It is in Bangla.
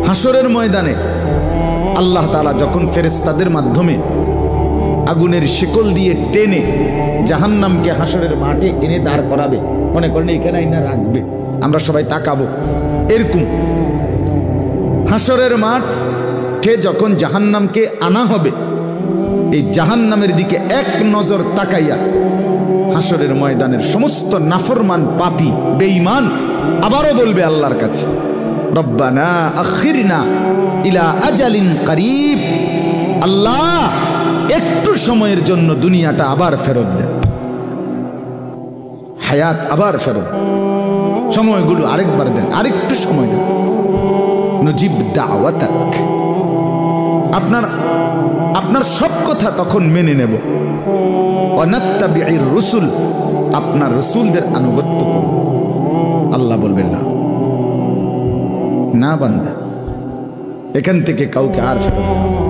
হাসরের ময়দানে আল্লাহ তাআলা যখন ফেরেশতাদের মাধ্যমে আগুনের শিকল দিয়ে টেনে জাহান্নামকে হাসরের মাঠে এনে দাঁড় করাবে, মনে করেন এখানে আইনা রাখবে, আমরা সবাই তাকাবো, এরকম হাসরের মাঠে যখন জাহান্নামকে আনা হবে, এই জাহান্নামের দিকে এক নজর তাকাইয়া হাসরের ময়দানের সমস্ত নাফরমান পাপী বেঈমান আবারও বলবে আল্লাহর কাছে, রব্বানা আখিরনা ইলা আজালিন করিব, আল্লাহ একটু সময়ের জন্য দুনিয়াটা আবার ফেরত দেন, হায়াত আবার ফেরত, সময়গুলো আরেকবার দেন, আরেকটু সময় দেন, নুজিব দাওয়াতাক, আপনার সব কথা তখন মেনে নেব, ওয়ানাত্তাবিউর রুসুল, আপনার রসুলদের আনুগত্য করব। আল্লাহ বলবেন না, না বান্দা, এখান থেকে কাউকে আর ফেরত দেব না।